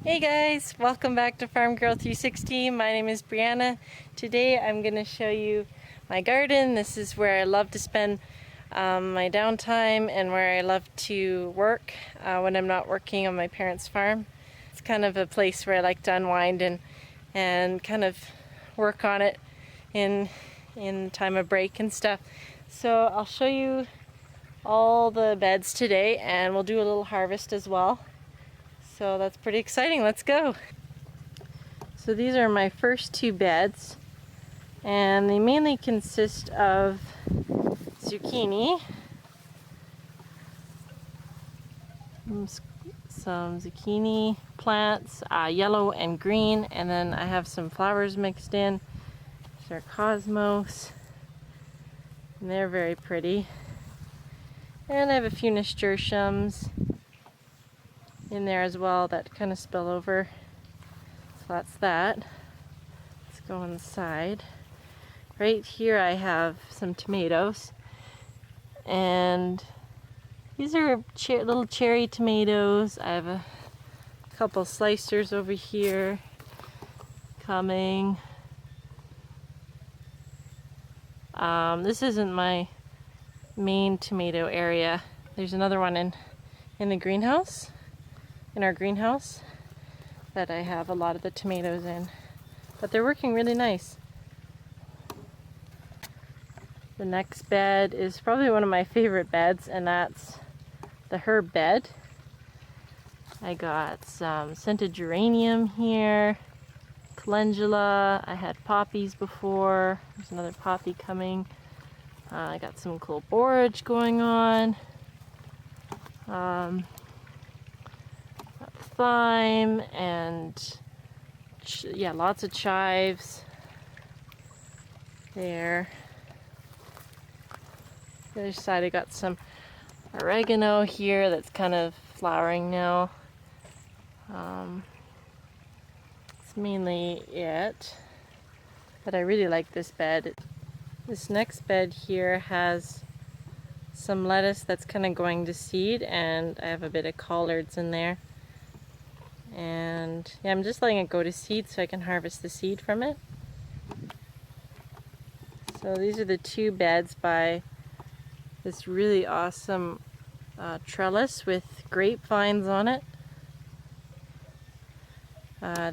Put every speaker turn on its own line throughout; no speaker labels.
Hey guys, welcome back to Farm Girl 360. My name is Breanna. Today I'm going to show you my garden. This is where I love to spend my downtime and where I love to work when I'm not working on my parents' farm. It's kind of a place where I like to unwind and kind of work on it in time of break and stuff. So I'll show you all the beds today and we'll do a little harvest as well. So that's pretty exciting. Let's go. So these are my first two beds, and they mainly consist of zucchini, some zucchini plants, yellow and green, and then I have some flowers mixed in. These are cosmos, and they're very pretty. And I have a few nasturtiums in there as well that kind of spill over. So that's that. Let's go on the side. Right here I have some tomatoes, and these are little cherry tomatoes. I have a couple slicers over here coming. This isn't my main tomato area. There's another one in the greenhouse, in our greenhouse, that I have a lot of the tomatoes in, but they're working really nice. The next bed is probably one of my favorite beds, and that's the herb bed. I got some scented geranium here, calendula. I had poppies before. There's another poppy coming. I got some cool borage going on. Thyme and yeah, lots of chives there. The other side I got some oregano here that's kind of flowering now. It's mainly it, but I really like this bed. This next bed here has some lettuce that's kind of going to seed, and I have a bit of collards in there. And yeah, I'm just letting it go to seed so I can harvest the seed from it. So these are the two beds by this really awesome trellis with grapevines on it.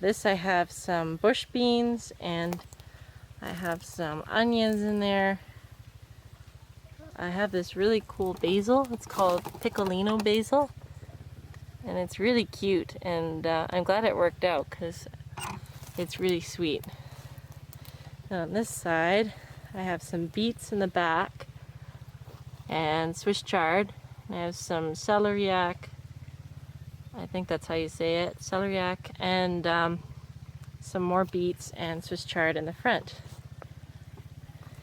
This I have some bush beans, and I have some onions in there. I have this really cool basil. It's called piccolino basil, and it's really cute, and I'm glad it worked out because it's really sweet. Now on this side I have some beets in the back and Swiss chard. I have some celeriac, I think that's how you say it, celeriac, and some more beets and Swiss chard in the front.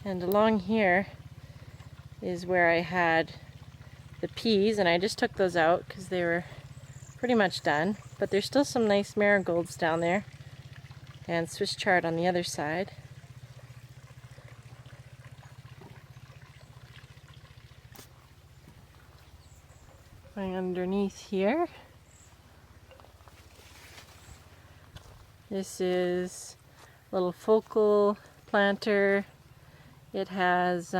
And along here is where I had the peas, and I just took those out because they were pretty much done, but there's still some nice marigolds down there and Swiss chard on the other side. Going underneath here, this is a little focal planter. It has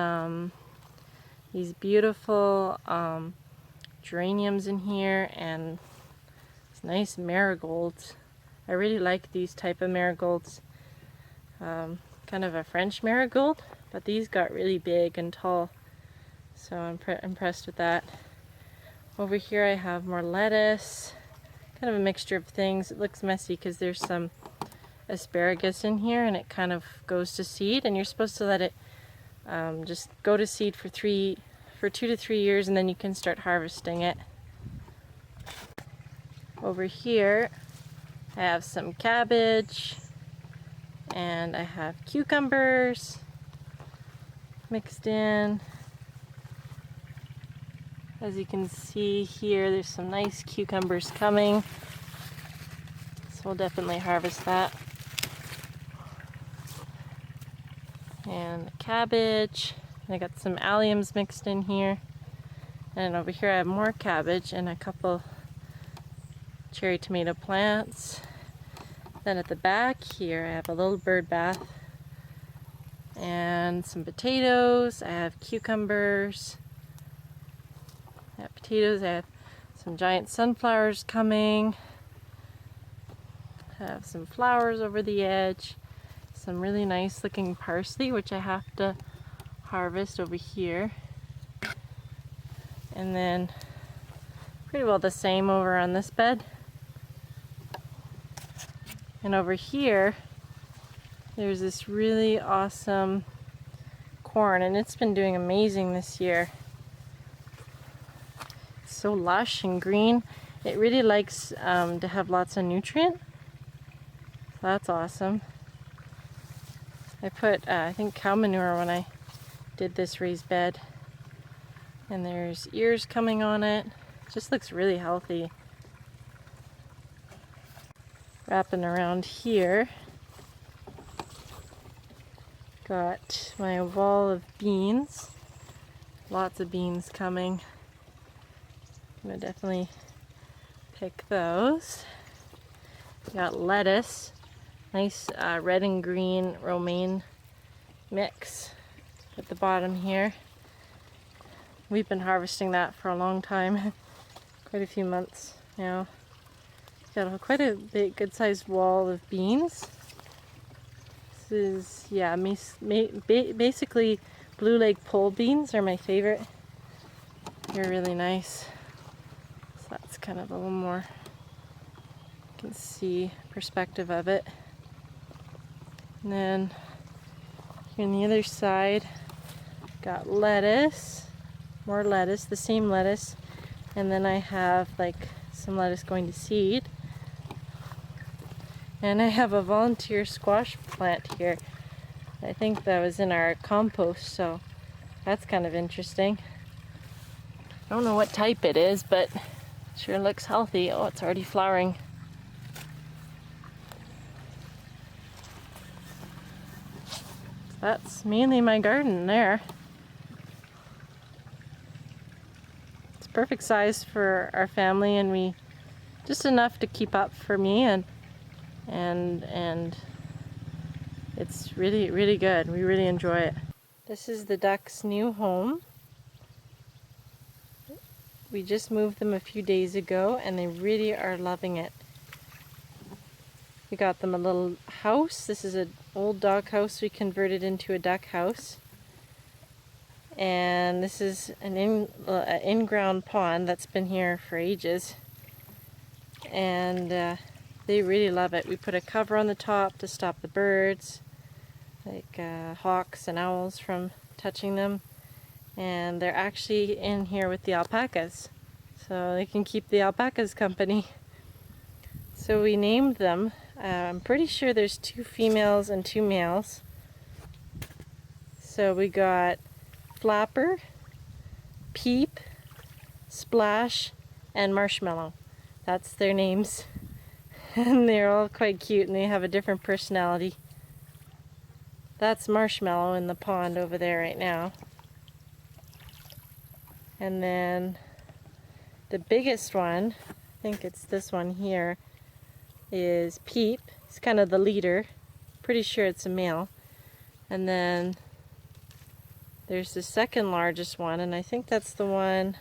these beautiful geraniums in here and nice marigolds. I really like these type of marigolds. Kind of a French marigold, but these got really big and tall, so I'm impressed with that. Over here I have more lettuce, kind of a mixture of things. It looks messy because there's some asparagus in here, and it kind of goes to seed, and you're supposed to let it just go to seed for 2 to 3 years, and then you can start harvesting it. Over here I have some cabbage, and I have cucumbers mixed in. As you can see here, there's some nice cucumbers coming, so we'll definitely harvest that. And cabbage, I got some alliums mixed in here, and over here I have more cabbage and a couple cherry tomato plants. Then at the back here I have a little bird bath and some potatoes. I have cucumbers. I have potatoes. I have some giant sunflowers coming. I have some flowers over the edge. Some really nice looking parsley, which I have to harvest over here. And then pretty well the same over on this bed. And over here, there's this really awesome corn, and it's been doing amazing this year. It's so lush and green. It really likes to have lots of nutrient. So that's awesome. I put, I think, cow manure when I did this raised bed. And there's ears coming on it. It just looks really healthy. Wrapping around here, got my wall of beans. Lots of beans coming. I'm gonna definitely pick those. Got lettuce, nice red and green romaine mix at the bottom here. We've been harvesting that for a long time, quite a few months now. Got quite a big, good-sized wall of beans. This is, yeah, basically blue leg pole beans are my favorite. They're really nice. So that's kind of a little more, you can see perspective of it. And then here on the other side, got lettuce, more lettuce, the same lettuce, and then I have like some lettuce going to seed. And I have a volunteer squash plant here. I think that was in our compost, so that's kind of interesting. I don't know what type it is, but it sure looks healthy. Oh, it's already flowering. That's mainly my garden there. It's perfect size for our family, and we just enough to keep up for me, and it's really, really good. We really enjoy it. This is the ducks' new home. We just moved them a few days ago, and they really are loving it. We got them a little house. This is an old dog house we converted into a duck house. And this is an in-ground pond that's been here for ages. And they really love it. We put a cover on the top to stop the birds, like hawks and owls, from touching them. And they're actually in here with the alpacas, so they can keep the alpacas company. So we named them. I'm pretty sure there's 2 females and 2 males. So we got Flapper, Peep, Splash, and Marshmallow. That's their names. And they're all quite cute, and they have a different personality. That's Marshmallow in the pond over there right now. And then the biggest one, I think it's this one here, is Peep. He's kind of the leader. Pretty sure it's a male. And then there's the second largest one, and I think that's the one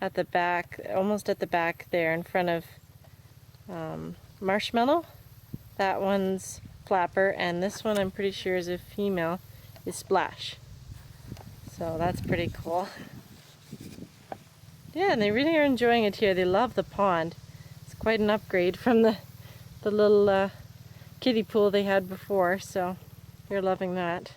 at the back, almost at the back there in front of Marshmallow. That one's Flapper, and this one I'm pretty sure is a female, is Splash. So that's pretty cool. Yeah, and they really are enjoying it here. They love the pond. It's quite an upgrade from the little kiddie pool they had before, so they're loving that.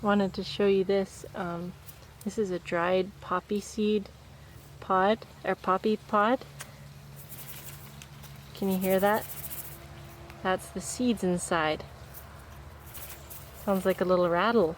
wanted to show you this. This is a dried poppy seed pod, or poppy pod. Can you hear that? That's the seeds inside. Sounds like a little rattle.